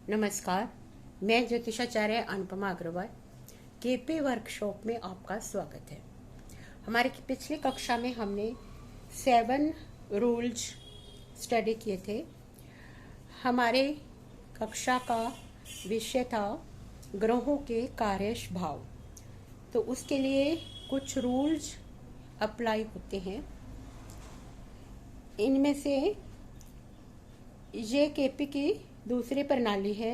नमस्कार, मैं ज्योतिषाचार्य Anupama Agarwal KP workshop में आपका स्वागत है। हमारी पिछली कक्षा में हमने 7 रूल्स स्टडी किए थे। हमारे कक्षा का विषय था ग्रहों के कार्यश भाव। तो उसके लिए कुछ रूल्स अप्लाई होते हैं। इनमें से ये केपी की दूसरी प्रणाली है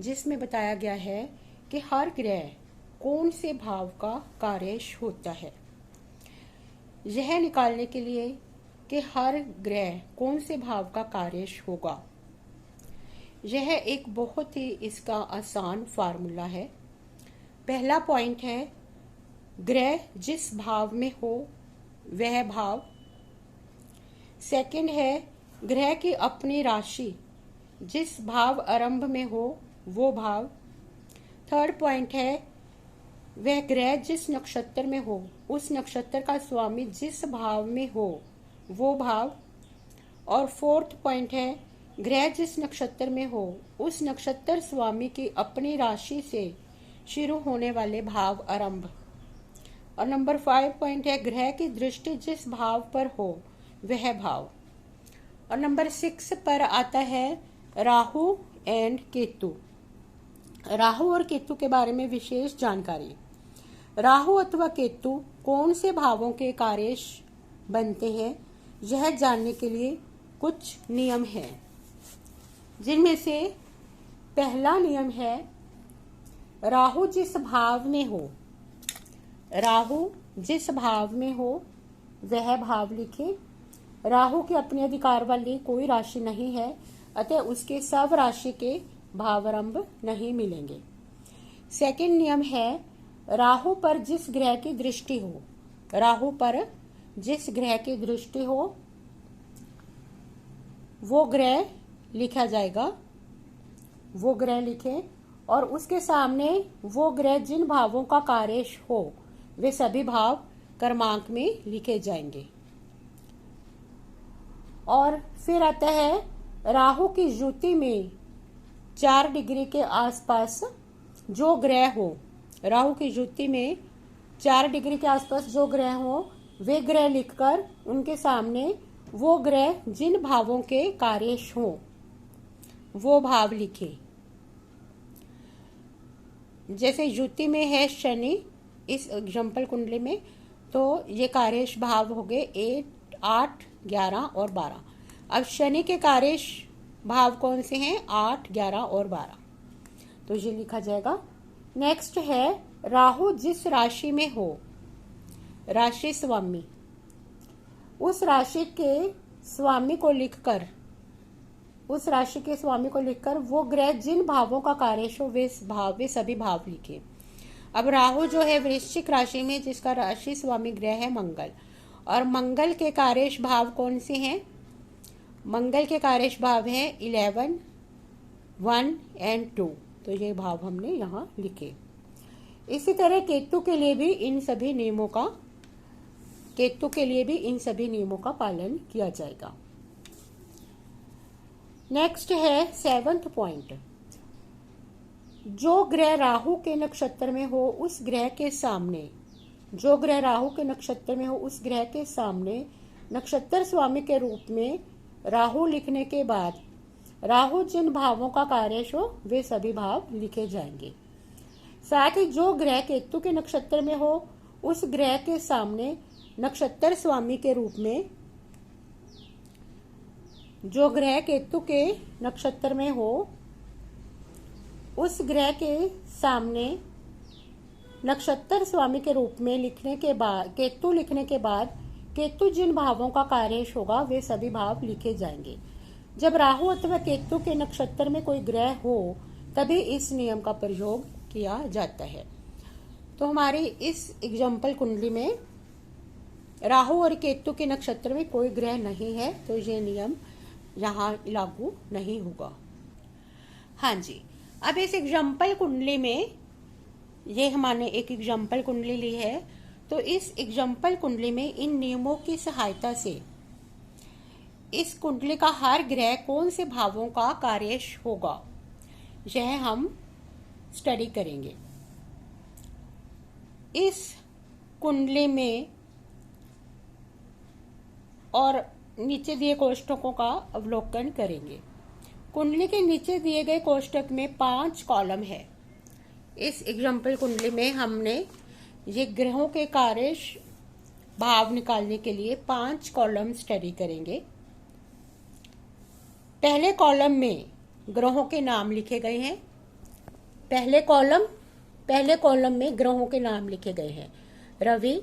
जिसमें बताया गया है कि हर ग्रह कौन से भाव का कार्यश होता है। यह निकालने के लिए कि हर ग्रह कौन से भाव का कार्यश होगा, यह एक बहुत ही इसका आसान फार्मूला है। पहला पॉइंट है, ग्रह जिस भाव में हो वह भाव। सेकंड है, ग्रह की अपनी राशि जिस भाव आरंभ में हो वो भाव। थर्ड पॉइंट है, वह ग्रह जिस नक्षत्र में हो उस नक्षत्र का स्वामी जिस भाव में हो वो भाव। और फोर्थ पॉइंट है, ग्रह जिस नक्षत्र में हो उस नक्षत्र स्वामी की अपनी राशि से शुरू होने वाले भाव आरंभ। और नंबर 5 पॉइंट है, ग्रह की दृष्टि जिस भाव पर हो वह भाव। और नंबर 6 पर आता है राहु एंड केतु। राहु और केतु के बारे में विशेष जानकारी। राहु अथवा केतु कौन से भावों के कार्यश बनते हैं, यह जानने के लिए कुछ नियम हैं, जिनमें से पहला नियम है, राहु जिस भाव में हो, राहु जिस भाव में हो वह भाव लिखें। राहु के अपने अधिकार वाली कोई राशि नहीं है, अतः उसके सब राशि के भावारंभ नहीं मिलेंगे। सेकंड नियम है, राहु पर जिस ग्रह की दृष्टि हो, राहु पर जिस ग्रह की दृष्टि हो वो ग्रह लिखा जाएगा, वो ग्रह लिखें। और उसके सामने वो ग्रह जिन भावों का कार्यश हो वे सभी भाव क्रमांक में लिखे जाएंगे। और फिर आता है, राहु की युति में 4 डिग्री के आसपास जो ग्रह हो, राहु की युति में 4 डिग्री के आसपास जो ग्रह हो वे ग्रह लिखकर उनके सामने वो ग्रह जिन भावों के कार्यश हो वो भाव लिखे। जैसे युति में है शनि इस एग्जाम्पल कुंडली में, तो ये कार्यश भाव हो गए 8, 11 और 12। अब शनि के कार्यश भाव कौन से हैं? 8, 11 और 12, तो ये लिखा जाएगा। नेक्स्ट है, राहु जिस राशि में हो, राशि स्वामी, उस राशि के स्वामी को लिखकर, उस राशि के स्वामी को लिखकर वो ग्रह जिन भावों का कार्यश हो वे सभी भाव लिखे। अब राहु जो है वृश्चिक राशि में, जिसका राशि स्वामी ग्रह है मंगल, और मंगल के कार्यश भाव कौन से हैं? मंगल के कार्यश भाव है 11, 1 एंड 2, तो ये भाव हमने यहाँ लिखे। इसी तरह केतु के लिए भी इन सभी नियमों का, केतु के लिए भी इन सभी नियमों का पालन किया जाएगा। नेक्स्ट है 7th पॉइंट, जो ग्रह राहु के नक्षत्र में हो उस ग्रह के सामने, जो ग्रह राहु के नक्षत्र में हो उस ग्रह के सामने नक्षत्र स्वामी के रूप में राहु लिखने के बाद राहु जिन भावों का कार्यश हो वे सभी भाव लिखे जाएंगे। साथ ही जो ग्रह केतु के नक्षत्र में हो उस ग्रह के सामने नक्षत्र स्वामी के रूप में, जो ग्रह केतु के नक्षत्र में हो उस ग्रह के सामने नक्षत्र स्वामी के रूप में लिखने के बाद, केतु लिखने के बाद केतु जिन भावों का कार्यश होगा वे सभी भाव लिखे जाएंगे। जब राहु अथवा केतु के नक्षत्र में कोई ग्रह हो तभी इस नियम का प्रयोग किया जाता है। तो हमारी इस एग्जाम्पल कुंडली में राहु और केतु के नक्षत्र में कोई ग्रह नहीं है, तो ये नियम यहाँ लागू नहीं होगा। हाँ जी, अब इस एग्जाम्पल कुंडली में, ये हमने एक एग्जाम्पल कुंडली ली है, तो इस एग्जाम्पल कुंडली में इन नियमों की सहायता से इस कुंडली का हर ग्रह कौन से भावों का कार्यश होगा यह हम स्टडी करेंगे। इस कुंडली में और नीचे दिए कोष्टकों का अवलोकन करेंगे। कुंडली के नीचे दिए गए कोष्टक में 5 कॉलम है। इस एग्जाम्पल कुंडली में हमने ये ग्रहों के कार्य भाव निकालने के लिए 5 कॉलम स्टडी करेंगे। पहले कॉलम में ग्रहों के नाम लिखे गए हैं। पहले कॉलम में ग्रहों के नाम लिखे गए हैं। रवि,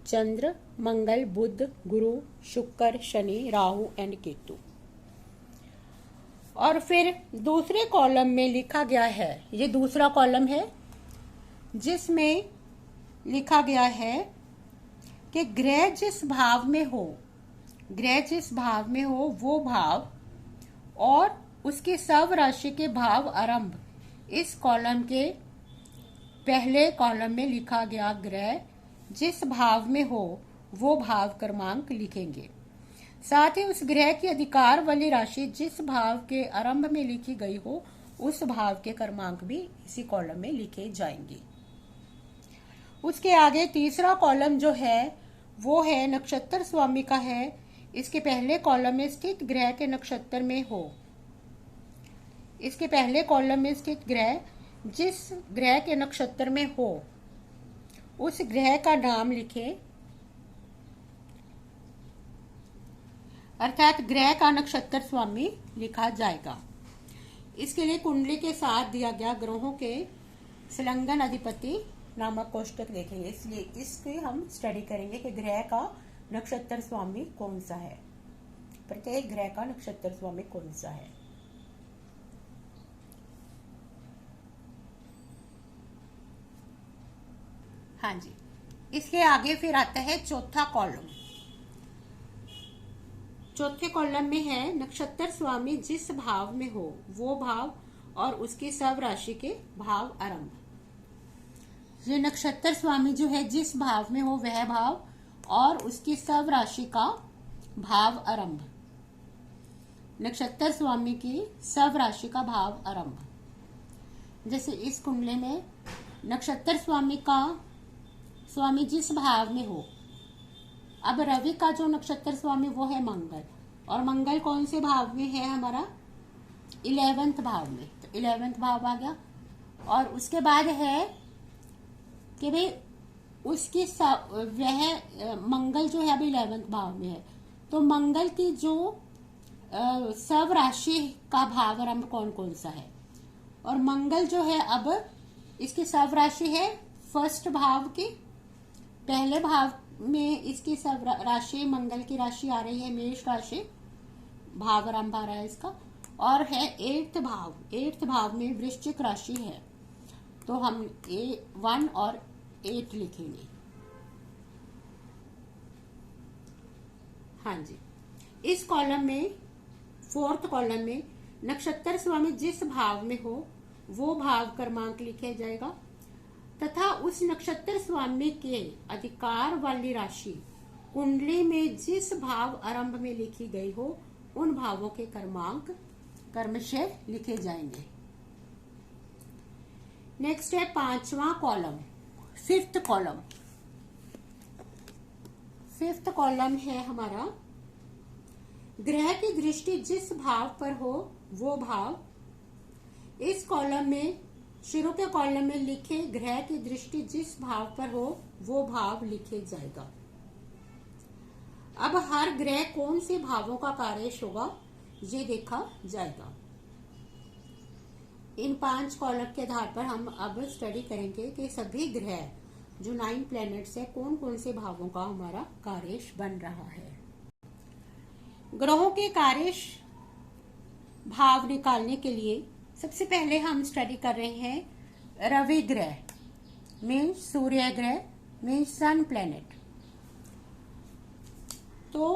चंद्र, मंगल, बुध, गुरु, शुक्र, शनि, राहु एंड केतु। और फिर दूसरे कॉलम में लिखा गया है, ये दूसरा कॉलम है जिसमें लिखा गया है कि ग्रह जिस भाव में हो वो भाव और उसके सब राशि के भाव आरंभ। इस कॉलम के पहले कॉलम में लिखा गया ग्रह जिस भाव में हो वो भाव क्रमांक लिखेंगे। साथ ही उस ग्रह की अधिकार वाली राशि जिस भाव के आरंभ में लिखी गई हो उस भाव के क्रमांक भी इसी कॉलम में लिखे जाएंगे। उसके आगे तीसरा कॉलम जो है वो है नक्षत्र स्वामी का है। इसके पहले कॉलम में स्थित ग्रह के नक्षत्र में हो। इसके पहले कॉलम में स्थित ग्रह जिस ग्रह के नक्षत्र में हो उस ग्रह का नाम लिखें, अर्थात ग्रह का नक्षत्र स्वामी लिखा जाएगा। इसके लिए कुंडली के साथ दिया गया ग्रहों के संलग्न अधिपति नामक कोष्टक देखेंगे। इसलिए इसके हम स्टडी करेंगे कि ग्रह का नक्षत्र स्वामी कौन सा है, प्रत्येक ग्रह का नक्षत्र स्वामी कौन सा है। हाँ जी, इसके आगे फिर आता है चौथा कॉलम। चौथे कॉलम में है नक्षत्र स्वामी जिस भाव में हो वो भाव और उसकी सब राशि के भाव आरंभ। ये नक्षत्र स्वामी जो है जिस भाव में हो वह भाव और उसकी सब राशि का भाव आरंभ। नक्षत्र स्वामी की सब राशि का भाव आरंभ। जैसे इस कुंडली में नक्षत्र स्वामी जिस भाव में हो। अब रवि का जो नक्षत्र स्वामी वो है मंगल, और मंगल कौन से भाव में है हमारा 11वें भाव में, तो 11वें भाव आ गया। और उसके बाद है कि भाई उसकी वह मंगल जो है अभी 11वें भाव में है, तो मंगल की जो सब राशि का भाव आरंभ कौन कौन सा है। और मंगल जो है अब इसकी सब राशि है फर्स्ट भाव की, पहले भाव में इसकी सब राशि मंगल की राशि आ रही है मेष राशि, भाव आरंभ आ रहा है इसका। और है 8th भाव में वृश्चिक राशि है, तो हम 1 और 8 लिखेंगे। हाँ जी, इस कॉलम में 4th कॉलम में नक्षत्र स्वामी जिस भाव में हो वो भाव क्रमांक लिखा जाएगा तथा उस नक्षत्र स्वामी के अधिकार वाली राशि कुंडली में जिस भाव आरंभ में लिखी गई हो उन भावों के क्रमांक क्रमशः लिखे जाएंगे। नेक्स्ट है 5वां column, 5th column. 5th column है हमारा ग्रह की दृष्टि जिस भाव पर हो वो भाव। इस कॉलम में शुरू के कॉलम में लिखे ग्रह की दृष्टि जिस भाव पर हो वो भाव लिखे जाएगा। अब हर ग्रह कौन से भावों का कार्य होगा ये देखा जाएगा। इन 5 कॉलम के आधार पर हम अब स्टडी करेंगे कि सभी ग्रह जो 9 प्लैनेट्स है कौन कौन से भावों का हमारा कार्य बन रहा है। ग्रहों के कार्य भाव निकालने के लिए सबसे पहले हम स्टडी कर रहे हैं रवि ग्रह मीन्स सूर्य ग्रह मीन्स सन प्लैनेट। तो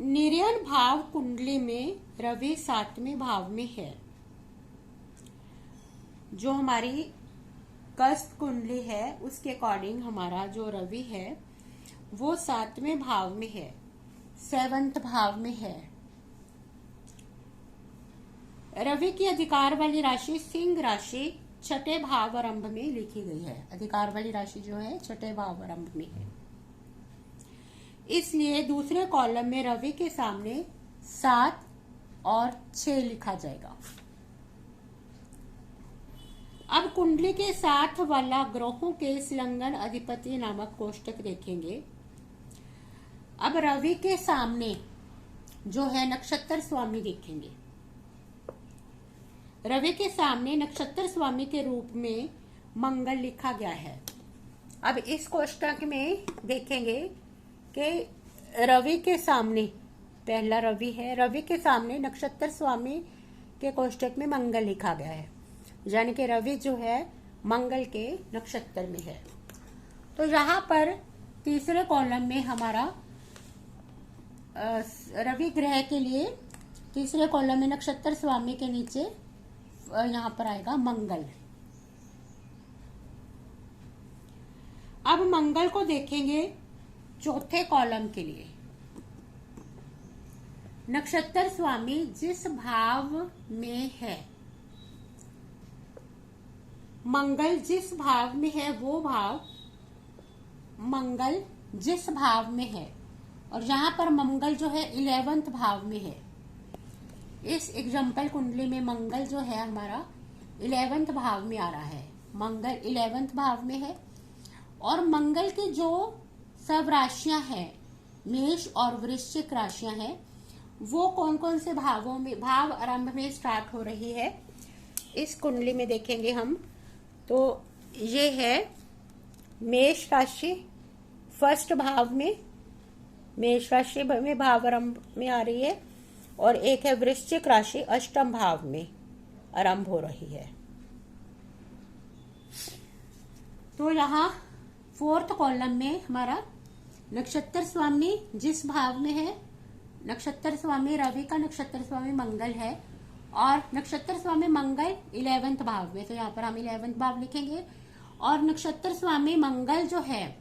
निर्यण भाव कुंडली में रवि 7वें भाव में है। जो हमारी कस्प कुंडली है उसके अकॉर्डिंग हमारा जो रवि है वो 7वें भाव में है, 7th भाव में है। रवि की अधिकार वाली राशि सिंह राशि छठे भाव आरंभ में लिखी गई है। अधिकार वाली राशि जो है छठे भाव आरंभ में है, इसलिए दूसरे कॉलम में रवि के सामने 7 और 6 लिखा जाएगा। अब कुंडली के साथ वाला ग्रहों के संलग्न अधिपति नामक कोष्टक देखेंगे। अब रवि के सामने जो है नक्षत्र स्वामी देखेंगे। रवि के सामने नक्षत्र स्वामी के रूप में मंगल लिखा गया है। अब इस कोष्टक में देखेंगे कि रवि के सामने पहला रवि है, रवि के सामने नक्षत्र स्वामी के कोष्टक में मंगल लिखा गया है, यानी कि रवि जो है मंगल के नक्षत्र में है। तो यहाँ पर तीसरे कॉलम में हमारा रवि ग्रह के लिए तीसरे कॉलम में नक्षत्र स्वामी के नीचे यहाँ पर आएगा मंगल। अब मंगल को देखेंगे चौथे कॉलम के लिए। नक्षत्र स्वामी जिस भाव में है, मंगल जिस भाव में है वो भाव मंगल जिस भाव में है, और यहाँ पर मंगल जो है 11वें भाव में है। इस एग्जाम्पल कुंडली में मंगल जो है हमारा 11वें भाव में आ रहा है। मंगल 11वें भाव में है और मंगल की जो सब राशियां हैं, मेष और वृश्चिक राशियां हैं, वो कौन कौन से भावों में भाव आरंभ में स्टार्ट हो रही है इस कुंडली में देखेंगे हम। तो ये है मेष राशि फर्स्ट भाव में, मेष राशि में भाव आरंभ में आ रही है, और एक है वृश्चिक राशि अष्टम भाव में आरंभ हो रही है। तो यहाँ फोर्थ कॉलम में हमारा नक्षत्र स्वामी जिस भाव में है, नक्षत्र स्वामी रवि का नक्षत्र स्वामी मंगल है और नक्षत्र स्वामी मंगल 11वें भाव में, तो यहाँ पर हम 11वें भाव लिखेंगे। और नक्षत्र स्वामी मंगल जो है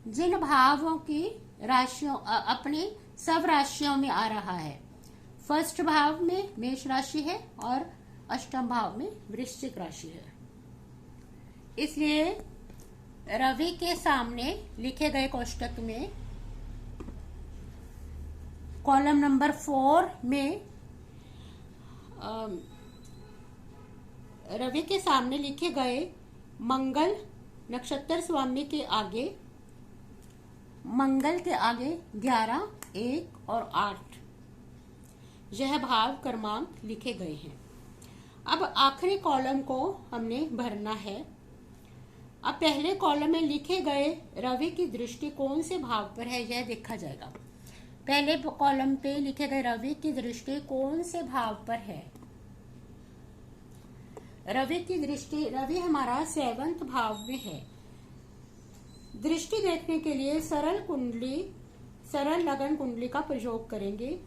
जिन भावों की राशियों अपने सब राशियों में आ रहा है, फर्स्ट भाव में मेष राशि है और अष्टम भाव में वृश्चिक राशि है, इसलिए रवि के सामने लिखे गए कोष्टक में कॉलम नंबर 4 में रवि के सामने लिखे गए मंगल नक्षत्र स्वामी के आगे, मंगल के आगे 11, 1 और 8 यह भाव क्रमांक लिखे गए हैं। अब आखिरी कॉलम को हमने भरना है। अब पहले कॉलम में लिखे गए रवि की दृष्टि कौन से भाव पर है यह देखा जाएगा। पहले कॉलम पे लिखे गए रवि की दृष्टि कौन से भाव पर है। रवि की दृष्टि, रवि हमारा 7वें भाव में है। दृष्टि देखने के लिए सरल लगन कुंडली का प्रयोग करेंगे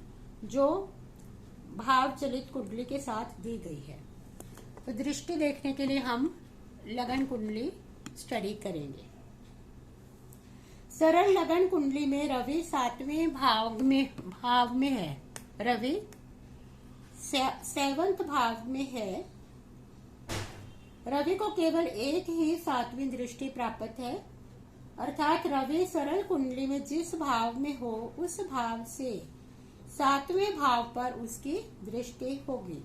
जो भाव चलित कुंडली के साथ दी गई है। तो दृष्टि देखने के लिए हम लगन कुंडली स्टडी करेंगे। सरल लगन कुंडली में रवि 7वें भाव में है। रवि 7वें भाव में है। रवि को केवल एक ही 7वीं दृष्टि प्राप्त है, अर्थात रवि सरल कुंडली में जिस भाव में हो उस भाव से 7वें भाव पर उसकी दृष्टि होगी।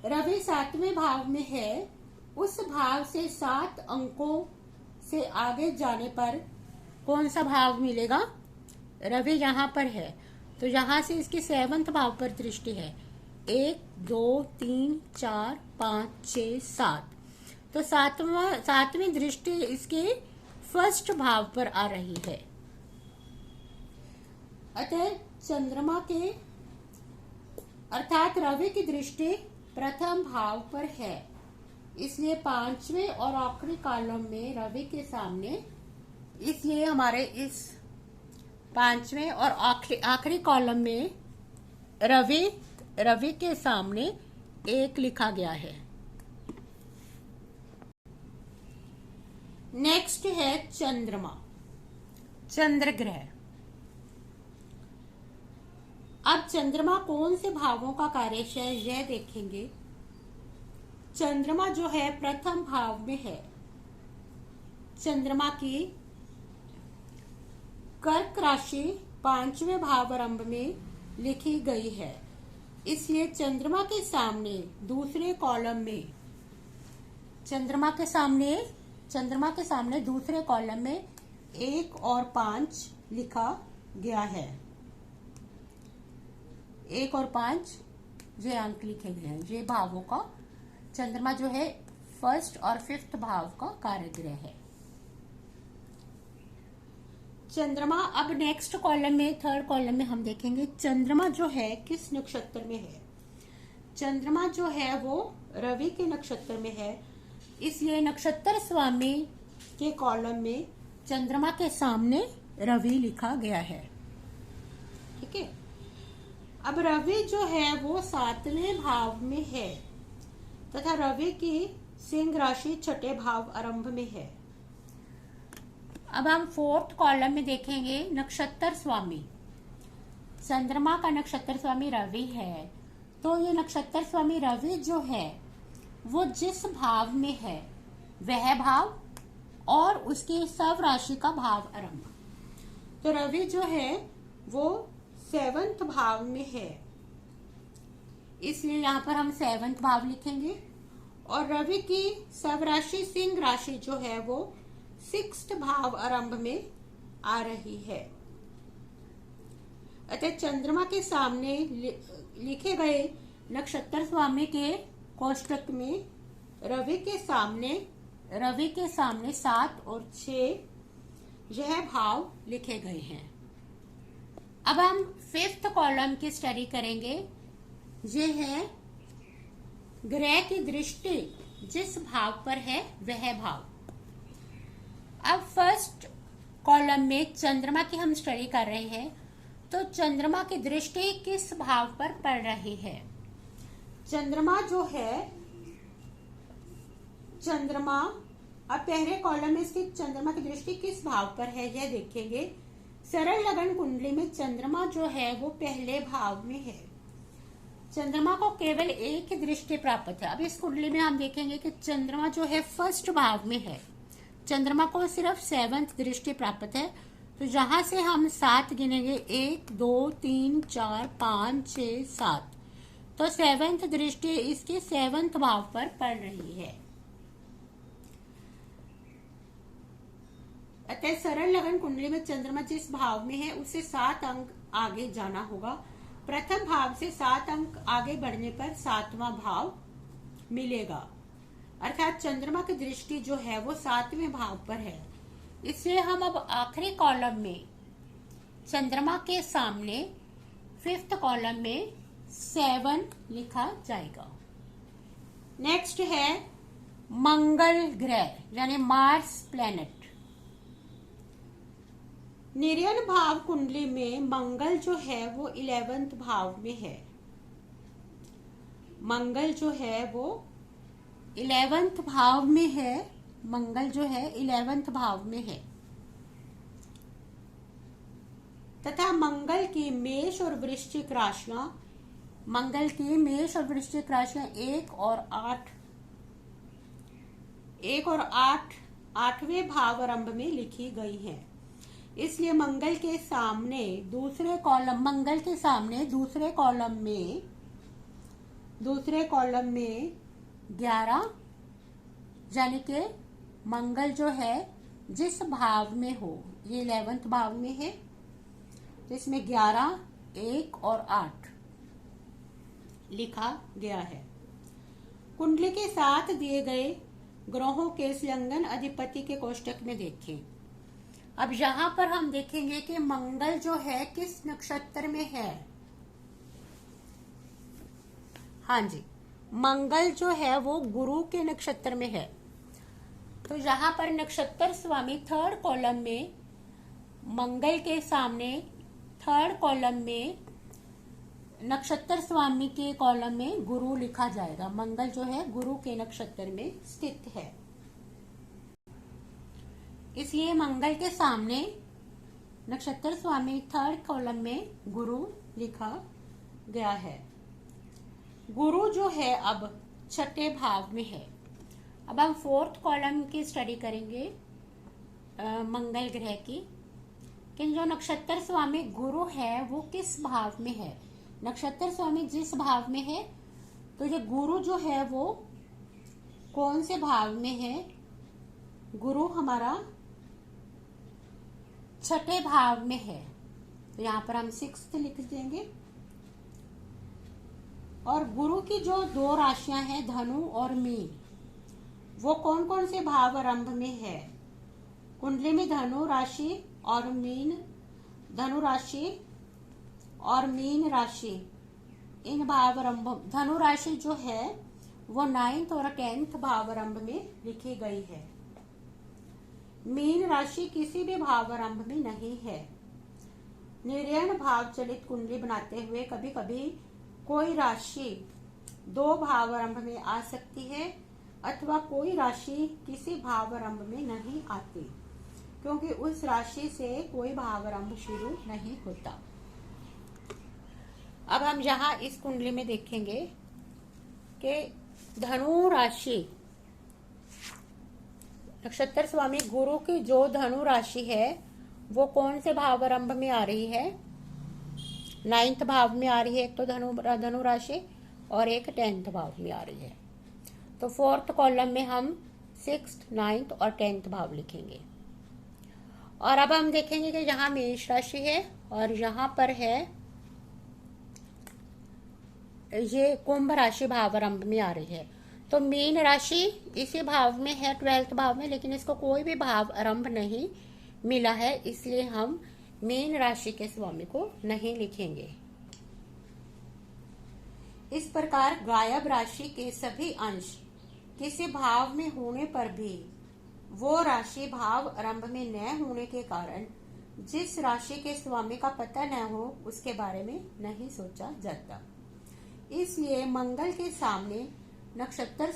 रवि 7वें भाव में है, उस भाव से 7 अंकों से आगे जाने पर कौन सा भाव मिलेगा। रवि यहाँ पर है तो यहाँ से इसकी 7वें भाव पर दृष्टि है। 1, 2, 3, 4, 5, 6, 7, तो 7वीं दृष्टि इसके फर्स्ट भाव पर आ रही है। अतः चंद्रमा के अर्थात रवि की दृष्टि प्रथम भाव पर है, इसलिए 5वें और आखिरी कॉलम में रवि के सामने, इसलिए हमारे इस 5वें और आखिरी कॉलम में रवि के सामने 1 लिखा गया है। नेक्स्ट है चंद्रमा, चंद्र ग्रह। अब चंद्रमा कौन से भावों का कार्यश है यह देखेंगे। चंद्रमा जो है प्रथम भाव में है। चंद्रमा की कर्क राशि 5वें भाव आरंभ में लिखी गई है, इसलिए चंद्रमा के सामने दूसरे कॉलम में चंद्रमा के सामने दूसरे कॉलम में 1 और 5 लिखा गया है। 1 और 5 ये अंक लिखे गए हैं। ये भावों का चंद्रमा जो है फर्स्ट और फिफ्थ भाव का कार्यग्रह है। चंद्रमा अब नेक्स्ट कॉलम में, थर्ड कॉलम में हम देखेंगे चंद्रमा जो है किस नक्षत्र में है। चंद्रमा जो है वो रवि के नक्षत्र में है, इसलिए नक्षत्र स्वामी के कॉलम में चंद्रमा के सामने रवि लिखा गया है। ठीक है। अब रवि जो है वो 7वें भाव में है तथा रवि की सिंह राशि 6ठे भाव आरंभ में है। अब हम फोर्थ कॉलम में देखेंगे नक्षत्र स्वामी। चंद्रमा का नक्षत्र स्वामी रवि है, तो ये नक्षत्र स्वामी रवि जो है वो जिस भाव में है वह भाव और उसके सब राशि का भाव आरंभ। तो रवि जो है वो 7th भाव में है, इसलिए यहाँ पर हम 7th भाव लिखेंगे। और रवि की सब राशि सिंह राशि जो है वो 6th भाव आरंभ में आ रही है। अतः चंद्रमा के सामने लिखे गए नक्षत्र स्वामी के कोष्टक में रवि के सामने 7 और 6 यह भाव लिखे गए हैं। अब हम 5th कॉलम की स्टडी करेंगे। ये है ग्रह की दृष्टि जिस भाव पर है वह भाव। अब फर्स्ट कॉलम में चंद्रमा की हम स्टडी कर रहे हैं, तो चंद्रमा की दृष्टि किस भाव पर पड़ रही है। चंद्रमा जो है अब पहले कॉलम में इसकी चंद्रमा की दृष्टि किस भाव पर है यह देखेंगे। सरल लगन कुंडली में चंद्रमा जो है वो पहले भाव में है। चंद्रमा को केवल एक ही दृष्टि प्राप्त है। अब इस कुंडली में हम देखेंगे कि चंद्रमा जो है फर्स्ट भाव में है। चंद्रमा को सिर्फ 7th दृष्टि प्राप्त है, तो जहां से हम 7 गिनेंगे 1 2 3 4 5 6 7, तो 7th दृष्टि इसके 7th भाव पर पड़ रही है। अतः सरल लगन कुंडली में चंद्रमा जिस भाव में है उससे 7 अंक आगे जाना होगा। प्रथम भाव से 7 अंक आगे बढ़ने पर 7वां भाव मिलेगा, अर्थात चंद्रमा की दृष्टि जो है वो 7वें भाव पर है। इसलिए हम अब आखिरी कॉलम में चंद्रमा के सामने 5th कॉलम में 7 लिखा जाएगा। नेक्स्ट है मंगल ग्रह यानी मार्स प्लैनेट। निर्यन भाव कुंडली में मंगल जो है वो 11th भाव में है। मंगल जो है वो 11th भाव में है। मंगल जो है 11th भाव में है तथा मंगल की मेष और वृश्चिक राशियां 1 और 8 8वें भाव आरंभ में लिखी गई हैं। इसलिए मंगल के सामने दूसरे कॉलम में 11 यानी कि मंगल जो है जिस भाव में हो, ये 11th भाव में है, तो इसमें 11 1 और 8 लिखा गया है। कुंडली के साथ दिए गए ग्रहों के संलग्न अधिपति के कोष्टक में देखें। अब यहाँ पर हम देखेंगे कि मंगल जो है किस नक्षत्र में है। हाँ जी, मंगल जो है वो गुरु के नक्षत्र में है। तो यहाँ पर नक्षत्र स्वामी 3rd कॉलम में मंगल के सामने 3rd कॉलम में नक्षत्र स्वामी के कॉलम में गुरु लिखा जाएगा। मंगल जो है गुरु के नक्षत्र में स्थित है, इसलिए मंगल के सामने नक्षत्र स्वामी 3rd कॉलम में गुरु लिखा गया है। गुरु जो है अब छठे भाव में है। अब हम फोर्थ कॉलम की स्टडी करेंगे मंगल ग्रह की, कि जो नक्षत्र स्वामी गुरु है वो किस भाव में है। नक्षत्र स्वामी जिस भाव में है, तो ये गुरु जो है वो कौन से भाव में है। गुरु हमारा छठे भाव में है, तो यहां पर हम 6 लिख देंगे। और गुरु की जो 2 राशियां हैं धनु और मीन, वो कौन कौन से भाव आरंभ में है। कुंडली में धनु राशि और धनु राशि और मीन राशि, इन भाव आरंभ, धनु राशि जो है वो 9th और 10th भाव आरंभ में लिखी गई है। मीन राशि किसी भी भाव आरंभ में नहीं है। निर्यण भाव चलित कुंडली बनाते हुए कभी कभी कोई राशि 2 भाव आरंभ में आ सकती है, अथवा कोई राशि किसी भाव आरंभ में नहीं आती, क्योंकि उस राशि से कोई भाव आरंभ शुरू नहीं होता। अब हम यहाँ इस कुंडली में देखेंगे कि धनु राशि, नक्षत्र स्वामी गुरु की जो धनु राशि है वो कौन से भाव आरंभ में आ रही है। 9th भाव में आ रही है, एक तो धनु राशि, और एक 10th भाव में आ रही है। तो 4th कॉलम में हम 6th, 9th और 10th भाव लिखेंगे। और अब हम देखेंगे कि यहाँ मेष राशि है और यहाँ पर है ये कुंभ राशि भाव आरंभ में आ रही है। तो मीन राशि इसी भाव में है, 12th भाव में, लेकिन इसको कोई भी भाव आरंभ नहीं मिला है, इसलिए हम मीन राशि के स्वामी को नहीं लिखेंगे। इस प्रकार गायब राशि के सभी अंश किसी भाव में होने पर भी वो राशि भाव आरंभ में न होने के कारण जिस राशि के स्वामी का पता न हो उसके बारे में नहीं सोचा जाता। इसलिए मंगल के सामने नक्षत्र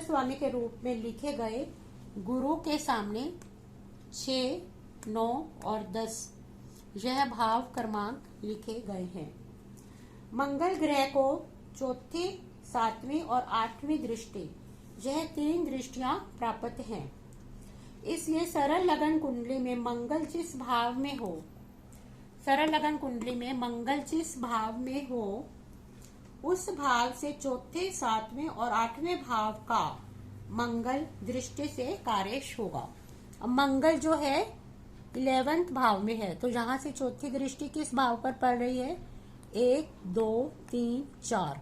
स्वामी के रूप में लिखे गए गुरु के सामने 6, 9 और 10 यह भाव क्रमांक लिखे गए हैं। मंगल ग्रह को चौथी, 7वीं और 8वीं दृष्टि, यह 3 दृष्टियां प्राप्त हैं। इसलिए सरल लगन कुंडली में मंगल जिस भाव में हो, उस भाव से चौथे, 7वें और 8वें भाव का मंगल दृष्टि से कार्य होगा। अब मंगल जो है 11th भाव में है, तो यहाँ से चौथी दृष्टि किस भाव पर पड़ रही है। 1, 2, 3, 4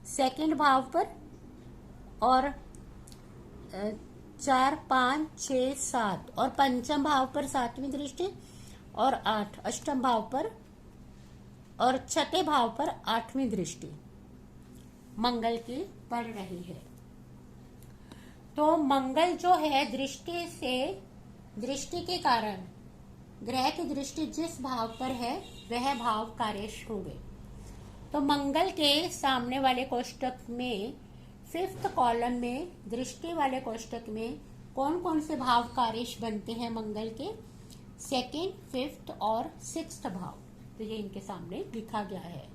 सेकंड भाव पर, और 4, 5, 6, 7 और पंचम भाव पर 7वीं दृष्टि, और 8 अष्टम भाव पर, और छठे भाव पर 8वीं दृष्टि मंगल की पड़ रही है। तो मंगल जो है दृष्टि के कारण, ग्रह की दृष्टि जिस भाव पर है वह भाव कार्यश होंगे। तो मंगल के सामने वाले कोष्टक में 5th कॉलम में, दृष्टि वाले कोष्टक में कौन कौन से भाव कार्यश बनते हैं मंगल के, 2nd, 5th और 6th भाव, तो ये इनके सामने लिखा गया है।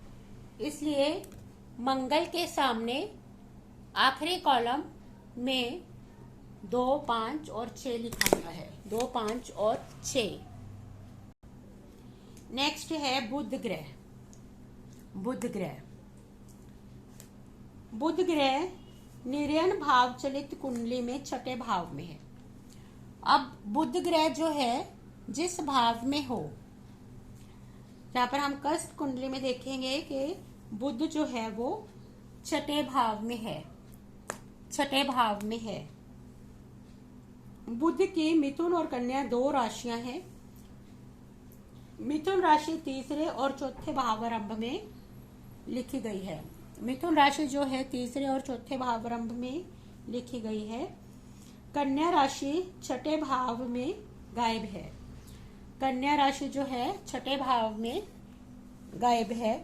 इसलिए मंगल के सामने आखिरी कॉलम में 2, 5 और 6 लिखा गया है। 2, 5 और 6। नेक्स्ट है बुध ग्रह। बुध ग्रह निर्यण भाव चलित कुंडली में छठे भाव में है। अब बुध ग्रह जो है जिस भाव में हो, यहाँ पर हम कष्ट कुंडली में देखेंगे कि बुध जो है वो छठे भाव में है। बुध की मिथुन और कन्या 2 राशियां हैं। मिथुन राशि 3रे और 4थे भाव आरंभ में लिखी गई है। मिथुन राशि जो है 3रे और 4थे भाव आरंभ में लिखी गई है। कन्या राशि 6ठे भाव में गायब है। कन्या राशि जो है 6ठे भाव में गायब है,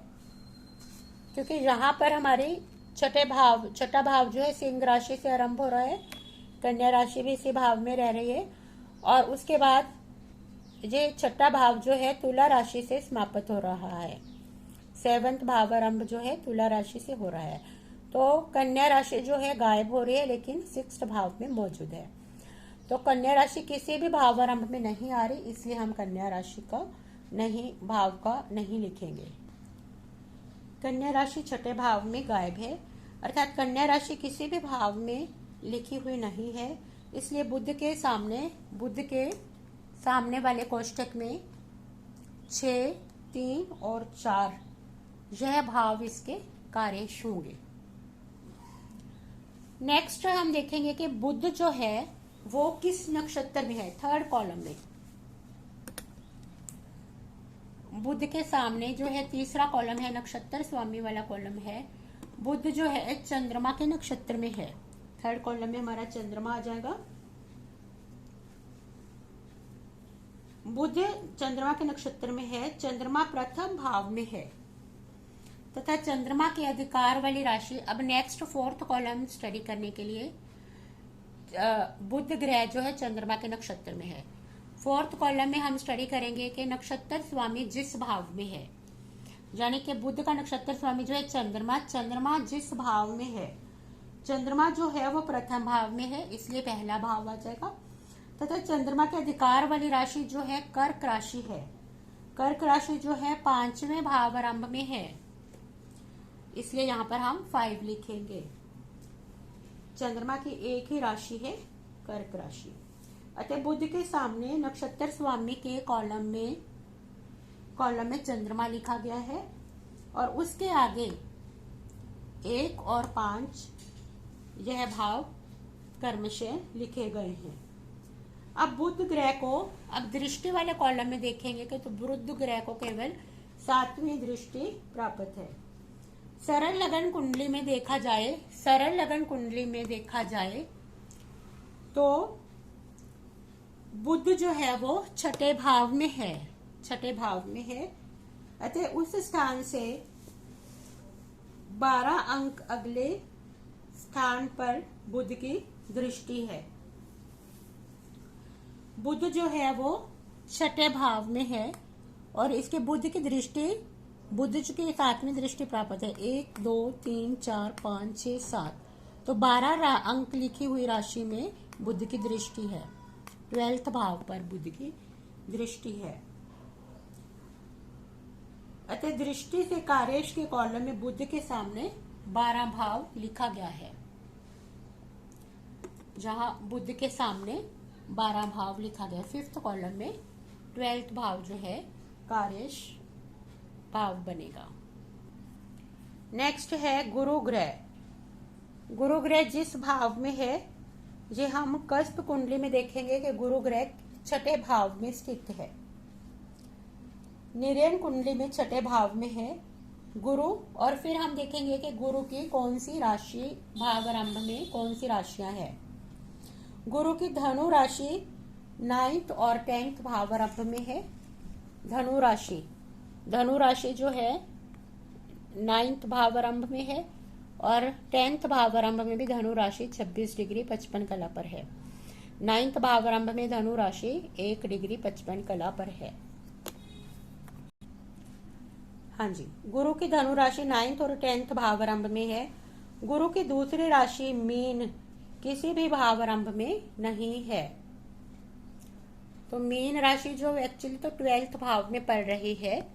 क्योंकि यहाँ पर हमारी छठा भाव जो है सिंह राशि से आरंभ हो रहा है। कन्या राशि भी इसी भाव में रह रही है, और उसके बाद ये छठा भाव जो है तुला राशि से समाप्त हो रहा है। 7th भाव आरंभ जो है तुला राशि से हो रहा है। तो कन्या राशि जो है गायब हो रही है, लेकिन 6th भाव में मौजूद है। तो कन्या राशि किसी भी भाव आरंभ में नहीं आ रही, इसलिए हम कन्या राशि का नहीं, भाव का नहीं लिखेंगे। कन्या राशि छठे भाव में गायब है, अर्थात कन्या राशि किसी भी भाव में लिखी हुई नहीं है, इसलिए बुध के सामने वाले कोष्ठक में 6, 3 और 4 यह भाव इसके कार्यश होंगे। नेक्स्ट हम देखेंगे कि बुध जो है वो किस नक्षत्र में है। 3rd कॉलम में बुध के सामने जो है 3रा कॉलम है, नक्षत्र स्वामी वाला कॉलम है। बुध जो है चंद्रमा के नक्षत्र में है। 3rd कॉलम में हमारा चंद्रमा आ जाएगा। बुध चंद्रमा के नक्षत्र में है, चंद्रमा प्रथम भाव में है तथा चंद्रमा के अधिकार वाली राशि। अब नेक्स्ट 4th कॉलम स्टडी करने के लिए बुध ग्रह जो है चंद्रमा के नक्षत्र में है। 4th कॉलम में हम स्टडी करेंगे कि नक्षत्र स्वामी जिस भाव में है, यानी कि बुध का नक्षत्र स्वामी जो है चंद्रमा जिस भाव में है, चंद्रमा जो है वो प्रथम भाव में है, इसलिए पहला भाव आ जाएगा। तथा चंद्रमा के अधिकार वाली राशि जो है कर्क राशि है। कर्क राशि जो है 5वें भाव आरंभ में है, इसलिए यहाँ पर हम 5 लिखेंगे। चंद्रमा की एक ही राशि है कर्क राशि। अतः बुध के सामने नक्षत्र स्वामी के कॉलम में चंद्रमा लिखा गया है और उसके आगे 1 और 5 यह भाव कर्मशः लिखे गए हैं। अब बुध ग्रह को अब दृष्टि वाले कॉलम में देखेंगे कि तो बुध ग्रह को केवल 7वीं दृष्टि प्राप्त है। सरल लगन कुंडली में देखा जाए तो बुध जो है वो छठे भाव में है। अतः उस स्थान से 12 अंक अगले स्थान पर बुध की दृष्टि है। बुध जो है वो छठे भाव में है और इसके बुध की 7वीं दृष्टि प्राप्त है। 1, 2, 3, 4, 5, 6, 7 तो 12 अंक लिखी हुई राशि में बुध की दृष्टि है। 12th भाव पर बुध की दृष्टि है। अतः दृष्टि से कार्येश के कॉलम में बुध के सामने 12 भाव लिखा गया है। जहां बुध के सामने 12 भाव लिखा गया। 5th कॉलम में 12th भाव जो है कार्येश भाव बनेगा। नेक्स्ट है गुरु ग्रह जिस भाव में है, ये हम कस्प कुंडली में देखेंगे कि गुरु ग्रह छठे भाव में स्थित है। निर्यण कुंडली में छठे भाव में है गुरु, और फिर हम देखेंगे कि गुरु की कौन सी राशि भाव आरंभ में कौन सी राशियां हैं। गुरु की धनु राशि 9th और 10th भाव आरंभ में है। धनु राशि जो है 9th भाव आरंभ में है और 10th भाव आरंभ में भी धनु राशि 26 डिग्री 55 कला पर है। 9th भाव आरंभ में धनु राशि 1 डिग्री 55 कला पर है। हाँ जी, गुरु की धनु राशि 9th और 10th भाव आरंभ में है। गुरु की दूसरी राशि मीन किसी भी भाव आरंभ में नहीं है। तो मीन राशि जो एक्चुअली तो 12th भाव में पड़ रही है,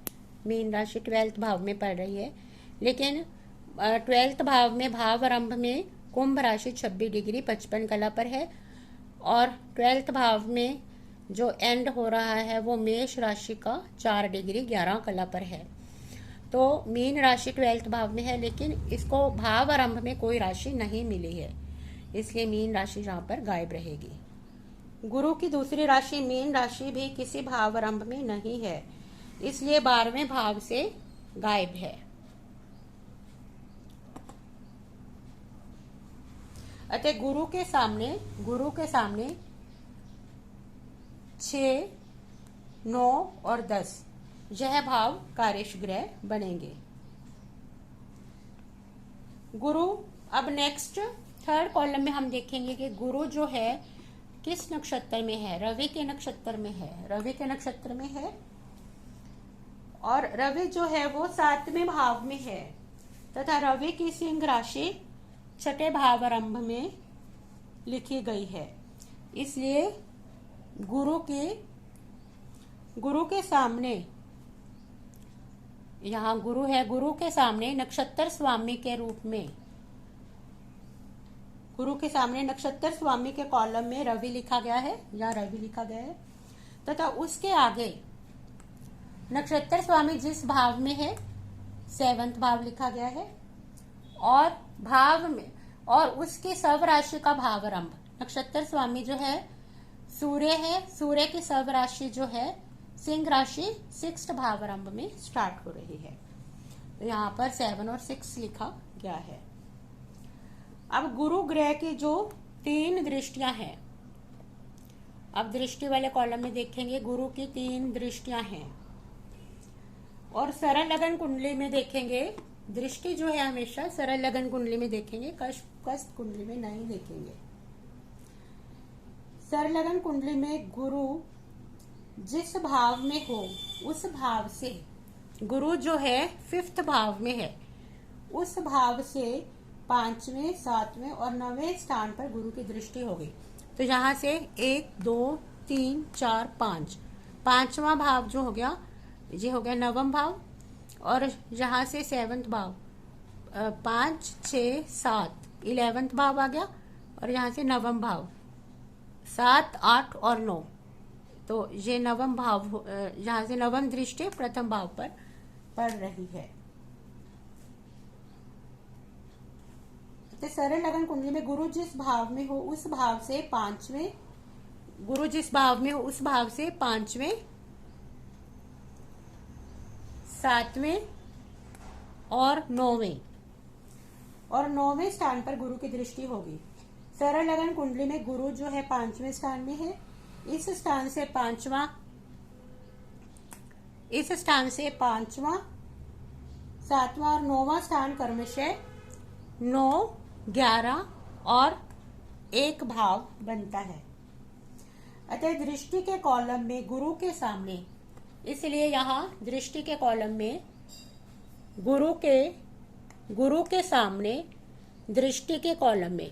मीन राशि 12th भाव में पड़ रही है, लेकिन 12th भाव में भाव आरंभ में कुंभ राशि 26 डिग्री 55 कला पर है और 12th भाव में जो एंड हो रहा है वो मेष राशि का 4 डिग्री 11 कला पर है। तो मीन राशि 12th भाव में है, लेकिन इसको भाव आरंभ में कोई राशि नहीं मिली है, इसलिए मीन राशि यहाँ पर गायब रहेगी। गुरु की दूसरी राशि मीन राशि भी किसी भाव आरंभ में नहीं है, इसलिए 12वें भाव से गायब है। अतः गुरु के सामने 6, 9 और 10 यह भाव कार्येश ग्रह बनेंगे। गुरु अब नेक्स्ट 3rd कॉलम में हम देखेंगे कि गुरु जो है किस नक्षत्र में है? रवि के नक्षत्र में है, रवि के नक्षत्र में है। और रवि जो है वो 7वें भाव में है तथा रवि की सिंह राशि 6ठे भाव आरंभ में लिखी गई है। इसलिए गुरु के सामने, यहाँ गुरु है, गुरु के सामने नक्षत्र स्वामी के रूप में, गुरु के सामने नक्षत्र स्वामी के कॉलम में रवि लिखा गया है, यहाँ रवि लिखा गया है तथा उसके आगे नक्षत्र स्वामी जिस भाव में है 7वां भाव लिखा गया है। और भाव में और उसके सब राशि का भाव आरंभ, नक्षत्र स्वामी जो है सूर्य है, सूर्य की सब राशि जो है सिंह राशि 6th भाव आरंभ में स्टार्ट हो रही है। तो यहाँ पर 7 और 6 लिखा गया है। अब गुरु ग्रह की जो 3 दृष्टियां हैं, अब दृष्टि वाले कॉलम में देखेंगे गुरु की 3 दृष्टियां हैं। और सरल लगन कुंडली में देखेंगे, दृष्टि जो है हमेशा सरल लगन कुंडली में देखेंगे, कष्ट कुंडली में नहीं देखेंगे। सरल लगन कुंडली में गुरु जिस भाव में हो उस भाव से, गुरु जो है 5th भाव में है, उस भाव से 5वें, 7वें और 9वें स्थान पर गुरु की दृष्टि होगी। तो यहाँ से 1, 2, 3, 4, 5, 5वां भाव जो हो गया ये हो गया 9वां भाव। और यहाँ से 7th भाव 5, 6, 7 11th भाव आ गया। और यहाँ से 9वां भाव 7, 8 और 9, तो ये 9वां भाव, यहाँ से 9वां दृष्टि प्रथम भाव पर पड़ रही है। तो सरल लगन कुंडली में गुरु जिस भाव में हो उस भाव से 5वें, गुरु जिस भाव में हो उस भाव से 5वें, 7वें और 9वें स्थान पर गुरु की दृष्टि होगी। सरल लगन कुंडली में गुरु जो है 5वें स्थान में है। इस स्थान से 5वां, 7वां और 9वां स्थान क्रमशः 9, 11 और 1 भाव बनता है। अतः दृष्टि के कॉलम में गुरु के सामने, इसलिए यहाँ दृष्टि के कॉलम में गुरु के सामने दृष्टि के कॉलम में,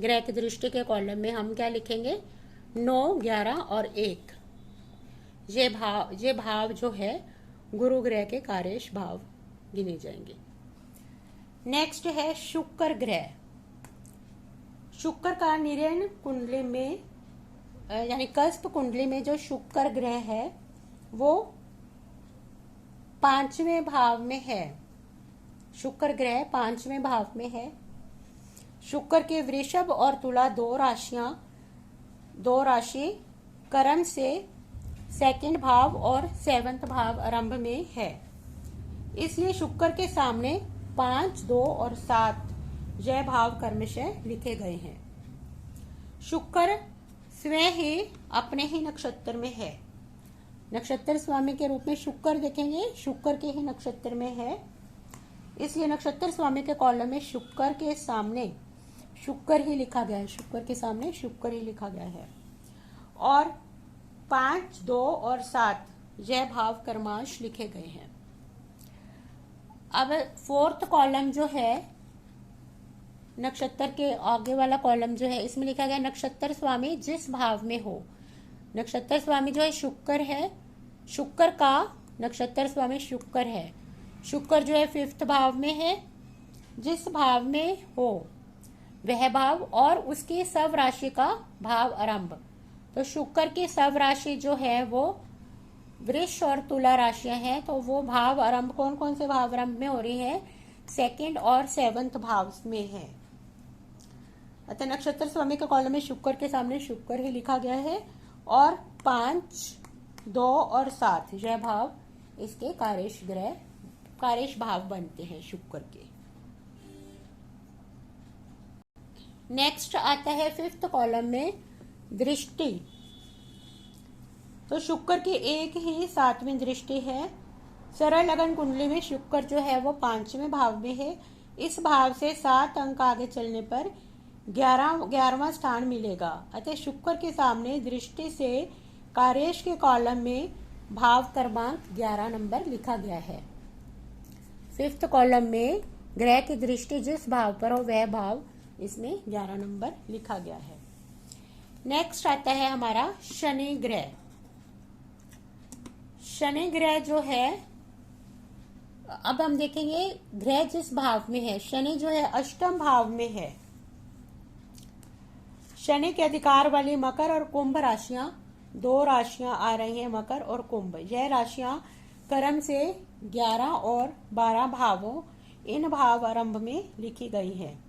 ग्रह की दृष्टि के कॉलम में हम क्या लिखेंगे? 9, 11 और 1। ये भाव जो है गुरु ग्रह के कार्येश भाव गिने जाएंगे। नेक्स्ट है शुक्र ग्रह। शुक्र का निरेण कुंडली में यानी कस्प कुंडली में जो शुक्र ग्रह है वो 5वें भाव में है। शुक्र ग्रह 5वें भाव में है। शुक्र के वृषभ और तुला दो राशि कर्म से 2nd भाव और 7th भाव आरंभ में है। इसलिए शुक्र के सामने 5, 2 और 7 जय भाव कर्मशः लिखे गए हैं। शुक्र स्वयं ही अपने ही नक्षत्र में है। नक्षत्र स्वामी के रूप में शुक्र देखेंगे, शुक्र के ही नक्षत्र में है। इसलिए नक्षत्र स्वामी के कॉलम में शुक्र के सामने शुक्र ही लिखा गया है, शुक्र के सामने शुक्र ही लिखा गया है। और 5, 2 और 7 जय भाव कर्मांश लिखे गए हैं। अब 4th कॉलम जो है, नक्षत्र के आगे वाला कॉलम जो है, इसमें लिखा गया नक्षत्र स्वामी जिस भाव में हो। नक्षत्र स्वामी जो है शुक्र है, शुक्र का नक्षत्र स्वामी शुक्र है। शुक्र जो है 5th भाव में है, जिस भाव में हो वह भाव और उसकी सब राशि का भाव आरंभ। तो शुक्र की सब राशि जो है वो वृष और तुला राशियां हैं, तो वो भाव आरंभ कौन कौन से भाव आरंभ में हो रही है? 2nd और 7th भाव में है। अतः नक्षत्र स्वामी के कॉलम में शुक्र के सामने शुक्र ही लिखा गया है। और 5, 2 और 7 यह भाव इसके कार्येश भाव बनते हैं शुक्र के। नेक्स्ट आता है 5th कॉलम में दृष्टि। तो शुक्र की एक ही 7वीं दृष्टि है। सरल लगन कुंडली में शुक्र जो है वो 5वें भाव में है। इस भाव से 7 अंक आगे चलने पर ग्यारहवां स्थान मिलेगा। अतः शुक्र के सामने दृष्टि से कार्येश के कॉलम में भाव क्रमांक 11 नंबर लिखा गया है। फिफ्थ कॉलम में ग्रह की दृष्टि जिस भाव पर हो वह भाव, इसमें 11 नंबर लिखा गया है। नेक्स्ट आता है हमारा शनि ग्रह। शनि ग्रह जो है, अब हम देखेंगे ग्रह जिस भाव में है। शनि जो है अष्टम भाव में है। शनि के अधिकार वाली मकर और कुंभ राशियां, दो राशियां आ रही हैं, मकर और कुंभ। यह राशियां क्रम से 11 और 12 भावों, इन भाव आरंभ में लिखी गई हैं।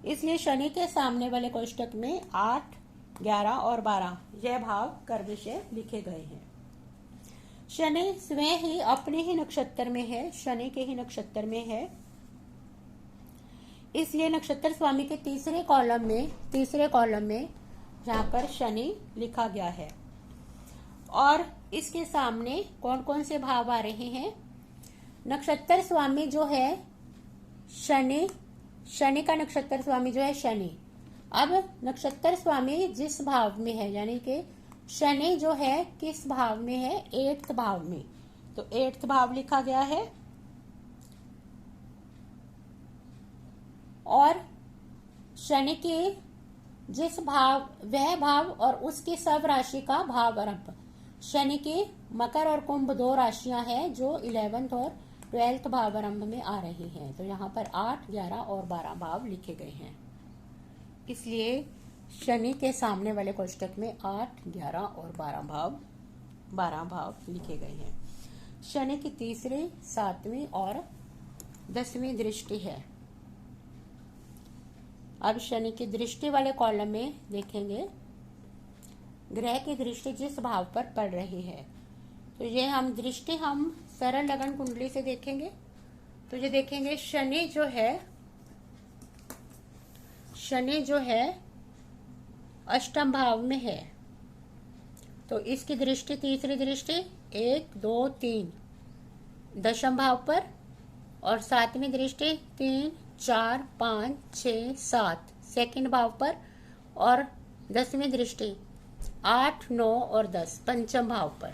इसलिए शनि के सामने वाले कोष्टक में 8, 11 और 12 यह भाव क्रम से लिखे गए हैं। शनि स्वयं ही अपने ही नक्षत्र में है, शनि के ही नक्षत्र में है, इसलिए नक्षत्र स्वामी के तीसरे कॉलम में यहाँ पर शनि लिखा गया है। और इसके सामने कौन कौन से भाव आ रहे हैं? नक्षत्र स्वामी जो है शनि का नक्षत्र स्वामी जो है शनि। अब नक्षत्र स्वामी जिस भाव में है, यानी कि शनि जो है किस भाव में है? 8th भाव में। तो 8th भाव लिखा गया है। और शनि के जिस भाव, वह भाव और उसकी सब राशि का भाव आरंभ। शनि के मकर और कुंभ दो राशियां हैं जो 11th और 12th भाव आरंभ में आ रही हैं। तो यहाँ पर 8, 11 और 12 भाव लिखे गए हैं। इसलिए शनि के सामने वाले कोष्टक में 8, 11 और 12 भाव लिखे गए हैं। शनि की तीसरी, 7वीं और 10वीं दृष्टि है। अब शनि की दृष्टि वाले कॉलम में देखेंगे ग्रह की दृष्टि जिस भाव पर पड़ रही है। तो ये दृष्टि हम सरल लगन कुंडली से देखेंगे। तो ये देखेंगे शनि जो है अष्टम भाव में है। तो इसकी दृष्टि, तीसरी दृष्टि 1, 2, 3 दशम भाव पर, और 7वीं दृष्टि 3, 4, 5, 6, 7 सेकंड भाव पर, और 10वीं दृष्टि 8, 9 और 10 पंचम भाव पर।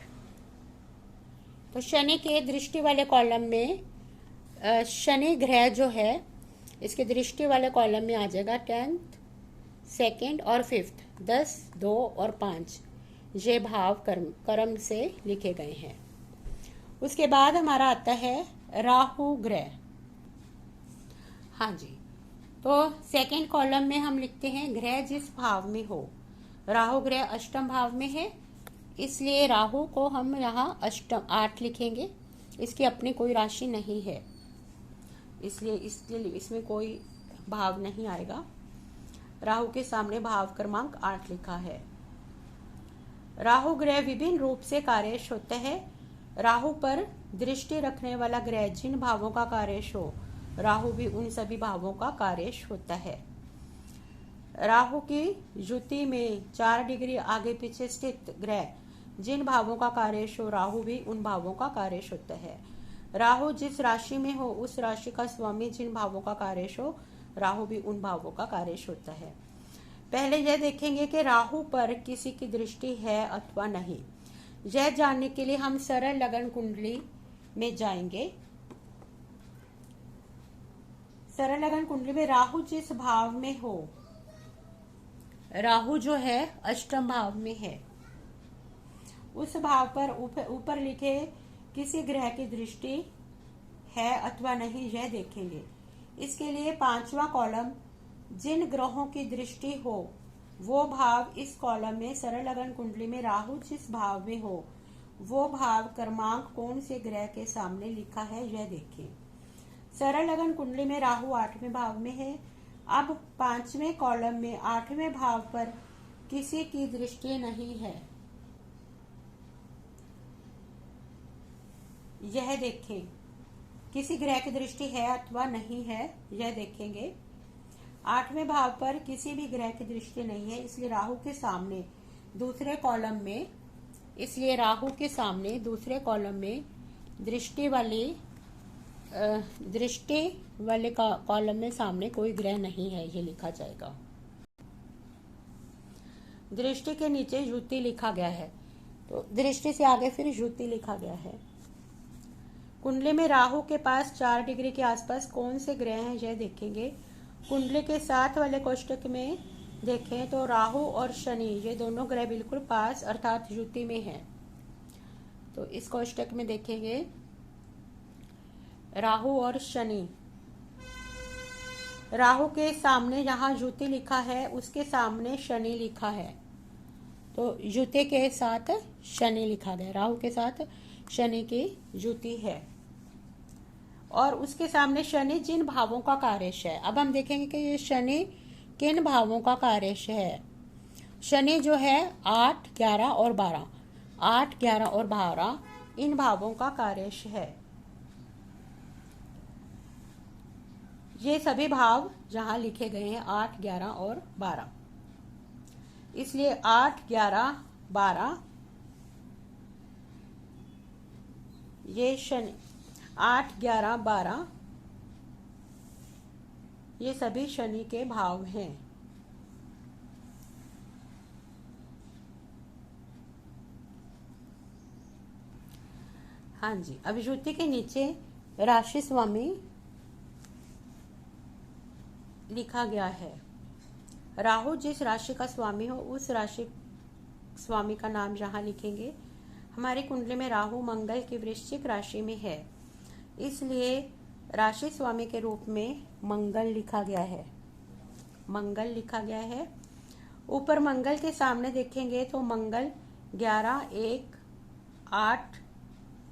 तो शनि के दृष्टि वाले कॉलम में शनि ग्रह जो है इसके दृष्टि वाले कॉलम में आ जाएगा 10th, 2nd और 5th, 10, 2 और 5 ये भाव क्रम से लिखे गए हैं। उसके बाद हमारा आता है राहु ग्रह। हाँ जी, तो 2nd कॉलम में हम लिखते हैं ग्रह जिस भाव में हो। राहु ग्रह अष्टम भाव में है, इसलिए राहु को हम यहाँ अष्टम 8 लिखेंगे। इसकी अपनी कोई राशि नहीं है, इसलिए इसमें कोई भाव नहीं आएगा। राहु के सामने भाव क्रमांक 8 लिखा है। राहु ग्रह विभिन्न रूप से कार्यश होता है। राहु पर दृष्टि रखने वाला ग्रह जिन भावों का कार्यश हो, राहु भी उन सभी भावों का कार्यश होता है। राहु की युति में 4 डिग्री आगे पीछे स्थित ग्रह जिन भावों का कार्यश हो, राहु भी उन भावों का कार्यश होता है। राहु जिस राशि में हो उस राशि का स्वामी जिन भावों का कार्यश हो, राहु भी उन भावों का कार्यश होता है। पहले यह देखेंगे कि राहु पर किसी की दृष्टि है अथवा नहीं। यह जानने के लिए हम सरल लगन कुंडली में जाएंगे। सरल लगन कुंडली में राहु जिस भाव में हो, राहु जो है अष्टम भाव में है, उस भाव पर ऊपर लिखे किसी ग्रह की दृष्टि है अथवा नहीं यह देखेंगे। इसके लिए 5वां कॉलम जिन ग्रहों की दृष्टि हो वो भाव इस कॉलम में सरल लगन कुंडली में राहु जिस भाव में हो वो भाव क्रमांक कौन से ग्रह के सामने लिखा है यह देखें। सरल लगन कुंडली में राहु 8वें भाव में है। अब 5वें कॉलम में 8वें भाव पर किसी की दृष्टि नहीं है, यह देखें। किसी ग्रह की दृष्टि है अथवा नहीं है यह देखेंगे। 8वें भाव पर किसी भी ग्रह की दृष्टि नहीं है, इसलिए राहु के सामने दूसरे कॉलम में दृष्टि वाले कॉलम में सामने कोई ग्रह नहीं है ये लिखा जाएगा। दृष्टि के नीचे युति लिखा गया है, तो दृष्टि से आगे फिर युति लिखा गया है। कुंडली में राहु के पास 4 डिग्री के आसपास कौन से ग्रह हैं, यह देखेंगे। कुंडली के साथ वाले कोष्टक में देखें तो राहु और शनि ये दोनों ग्रह बिल्कुल पास अर्थात युति में हैं। तो इस कोष्टक में देखेंगे राहु और शनि, राहु के सामने जहाँ युति लिखा है उसके सामने शनि लिखा है, तो युति के साथ शनि लिखा गया, राहु के साथ शनि की युति है। और उसके सामने शनि जिन भावों का कार्यश है, अब हम देखेंगे कि ये शनि किन भावों का कार्यश है। शनि जो है 8, 11 और 12, 8, 11 और 12 इन भावों का कार्यश है। ये सभी भाव जहां लिखे गए हैं 8, 11 और 12, इसलिए 8, 11, 12 ये शनि, 8, 11, 12 ये सभी शनि के भाव हैं। हाँ जी, अब युति के नीचे राशि स्वामी लिखा गया है। राहु जिस राशि का स्वामी हो उस राशि स्वामी का नाम यहाँ लिखेंगे। हमारी कुंडली में राहु मंगल की वृश्चिक राशि में है, इसलिए राशि स्वामी के रूप में मंगल लिखा गया है, मंगल लिखा गया है। ऊपर मंगल के सामने देखेंगे तो मंगल 11, 1, 8,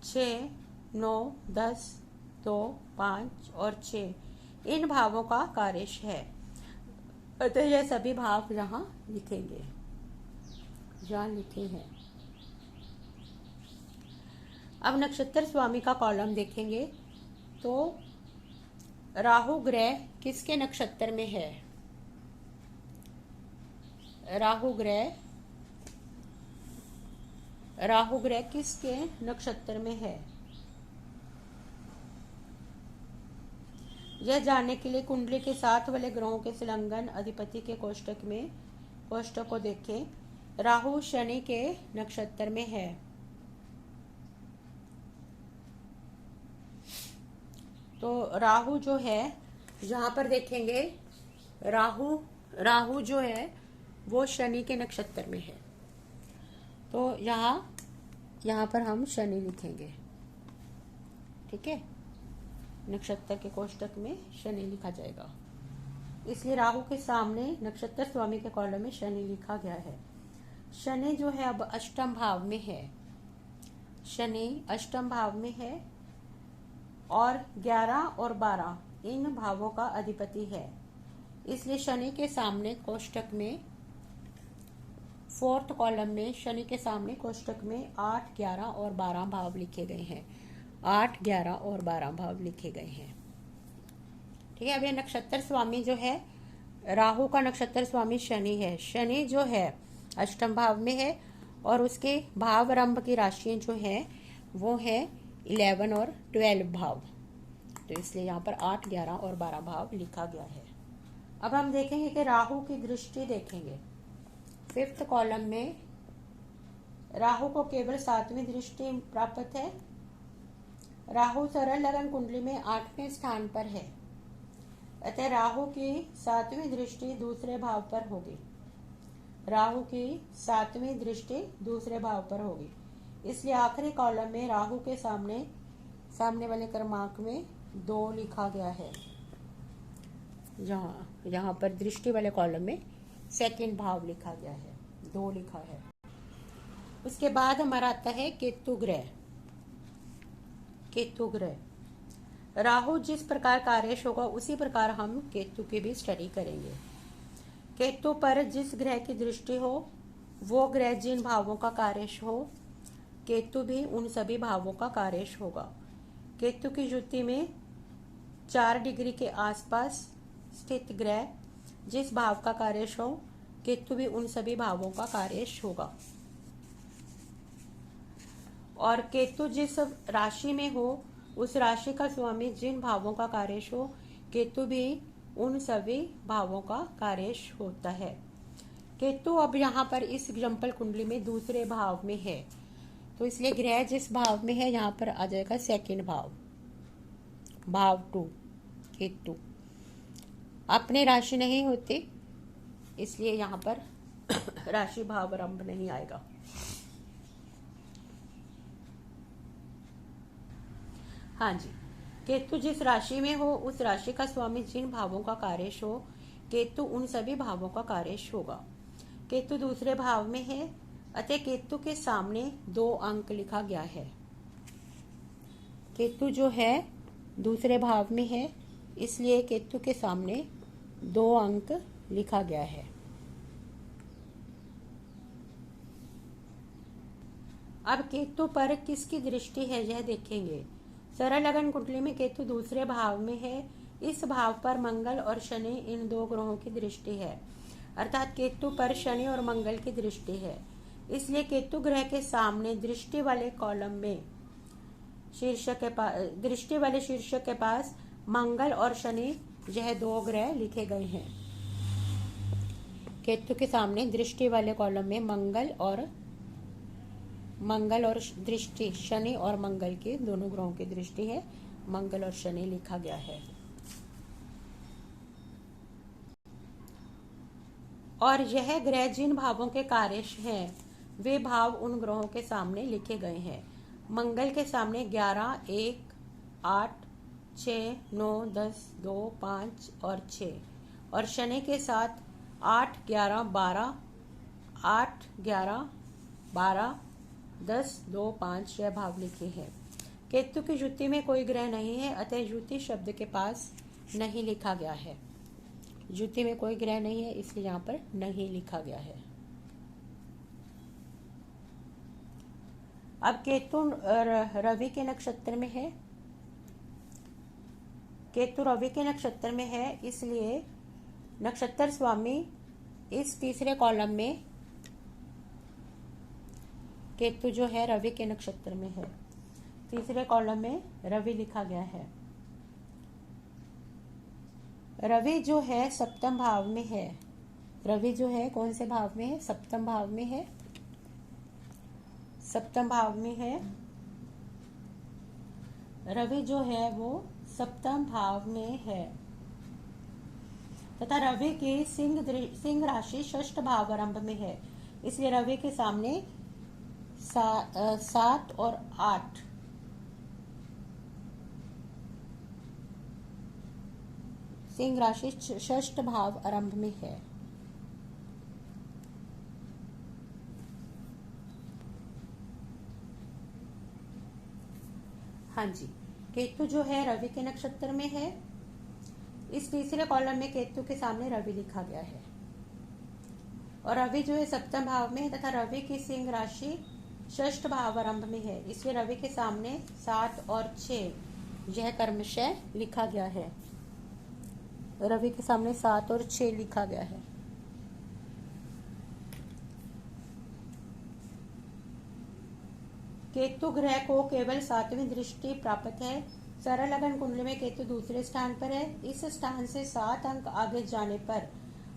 6, 9, 10, 2, 5 और 6 इन भावों का कार्यश है, अतः यह सभी भाव यहाँ लिखेंगे, जहाँ लिखे हैं। अब नक्षत्र स्वामी का कॉलम देखेंगे तो राहु ग्रह किसके नक्षत्र में है। राहु ग्रह किसके नक्षत्र में है, यह जानने के लिए कुंडली के साथ वाले ग्रहों के संलग्न अधिपति के कोष्टक को देखें। राहु शनि के नक्षत्र में है, तो राहु जो है यहाँ पर देखेंगे, राहु जो है वो शनि के नक्षत्र में है, तो यहाँ पर हम शनि लिखेंगे, ठीक है। नक्षत्र के कोष्टक में शनि लिखा जाएगा, इसलिए राहु के सामने नक्षत्र स्वामी के कॉलम में शनि लिखा गया है। शनि जो है अब अष्टम भाव में है, शनि अष्टम भाव में है और 11 और 12 इन भावों का अधिपति है, इसलिए शनि के सामने कोष्टक में 4th कॉलम में शनि के सामने कोष्टक में 8, 11 और 12 भाव लिखे गए हैं, 8, 11 और 12 भाव लिखे गए हैं, ठीक है। अब ये नक्षत्र स्वामी जो है, राहु का नक्षत्र स्वामी शनि है, शनि जो है अष्टम भाव में है और उसके भाव आरंभ की राशियां जो है वो है 11 और 12 भाव, तो इसलिए यहाँ पर 8, 11 और 12 भाव लिखा गया है। अब हम देखेंगे कि राहु की दृष्टि देखेंगे। 5th कॉलम में राहु को केवल 7वीं दृष्टि प्राप्त है। राहु सरल लगन कुंडली में 8वें स्थान पर है, अतः राहु की 7वीं दृष्टि दूसरे भाव पर होगी, राहु की 7वीं दृष्टि दूसरे भाव पर होगी, इसलिए आखिरी कॉलम में राहु के सामने वाले क्रमांक में 2 लिखा गया है। यहाँ पर दृष्टि वाले कॉलम में 2nd भाव लिखा गया है, 2 लिखा है। उसके बाद हमारा आता है केतु ग्रह। राहु जिस प्रकार कार्यश होगा उसी प्रकार हम केतु की भी स्टडी करेंगे। केतु पर जिस ग्रह की दृष्टि हो वो ग्रह जिन भावों का कार्यश हो, केतु भी उन सभी भावों का कार्यश होगा। केतु की युति में 4 डिग्री के आसपास स्थित ग्रह जिस भाव का कार्यश हो, केतु भी उन सभी भावों का कार्यश होगा। और केतु जिस राशि में हो उस राशि का स्वामी जिन भावों का कार्यश हो, केतु भी उन सभी भावों का कार्यश होता है। केतु अब यहाँ पर इस एग्जाम्पल कुंडली में दूसरे भाव में है, तो इसलिए ग्रह जिस भाव में है यहाँ पर आ जाएगा सेकंड भाव, भाव 2। केतु अपने राशि नहीं होते, इसलिए यहाँ पर राशि भाव आरंभ नहीं आएगा। हाँ जी, केतु जिस राशि में हो उस राशि का स्वामी जिन भावों का कार्यश हो, केतु उन सभी भावों का कार्यश होगा। केतु दूसरे भाव में है, अतः केतु के सामने 2 अंक लिखा गया है। केतु जो है दूसरे भाव में है, इसलिए केतु के सामने 2 अंक लिखा गया है। अब केतु पर किसकी दृष्टि है यह देखेंगे। सरल लगन कुंडली में केतु दूसरे भाव में है, इस भाव पर मंगल और शनि इन 2 ग्रहों की दृष्टि है, अर्थात केतु पर शनि और मंगल की दृष्टि है। इसलिए केतु ग्रह के सामने दृष्टि वाले कॉलम में दृष्टि वाले शीर्षक के पास मंगल और शनि यह 2 ग्रह लिखे गए हैं। केतु के सामने दृष्टि वाले कॉलम में मंगल और दृष्टि, शनि और मंगल के दोनों ग्रहों की दृष्टि है, मंगल और शनि लिखा गया है। और यह ग्रह जिन भावों के कार्यश हैं वे भाव उन ग्रहों के सामने लिखे गए हैं। मंगल के सामने 11, 1, 8, 6, 9, 10, 2, 5 और 6, और शनि के साथ 8, 11, 12, 8, 11, 12, 10, 2, 5 यह भाव लिखे हैं। केतु की युति में कोई ग्रह नहीं है, अतः युति शब्द के पास नहीं लिखा गया है। युति में कोई ग्रह नहीं है, इसलिए यहाँ पर नहीं लिखा गया है। अब केतु रवि के नक्षत्र में है, केतु रवि के नक्षत्र में है, इसलिए नक्षत्र स्वामी इस तीसरे कॉलम में केतु जो है रवि के नक्षत्र में है, तीसरे कॉलम में रवि लिखा गया है। रवि जो है सप्तम भाव में है, रवि जो है कौन से भाव में है, सप्तम भाव में है, सप्तम भाव में है। रवि जो है वो सप्तम भाव में है तथा रवि की सिंह राशि षष्ठ भाव आरंभ में है, इसलिए रवि के सामने 7 और 8 सिंह राशि षष्ठ भाव आरंभ में है। हाँ जी, केतु जो है रवि के नक्षत्र में है, इस तीसरे कॉलम में केतु के सामने रवि लिखा गया है, और रवि जो है सप्तम भाव में है तथा रवि की सिंह राशि षष्ठ भाव आरंभ में है, इसलिए रवि के सामने 7 और 6 यह क्रमशः लिखा गया है। रवि के सामने 7 और 6 लिखा गया है। केतु ग्रह को केवल 7वीं दृष्टि प्राप्त है। सरल लगन कुंडली में केतु दूसरे स्थान पर है, इस स्थान से 7 अंक आगे जाने पर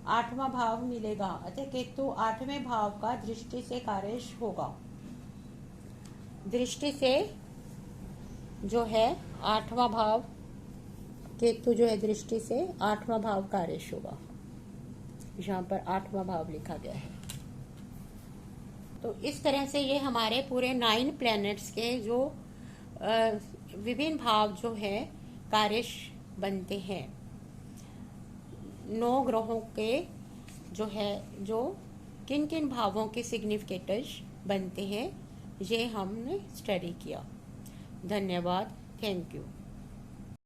8वां भाव मिलेगा, अतः केतु 8वें भाव का दृष्टि से कार्यश होगा। दृष्टि से जो है 8वां भाव, केतु जो है दृष्टि से 8वां भाव कार्यश होगा, यहाँ पर 8वां भाव लिखा गया है। तो इस तरह से ये हमारे पूरे 9 प्लैनेट्स के जो विभिन्न भाव जो है कार्यश बनते हैं, 9 ग्रहों के जो है जो किन किन भावों के सिग्निफिकेटर्स बनते हैं, ये हमने स्टडी किया। धन्यवाद, थैंक यू।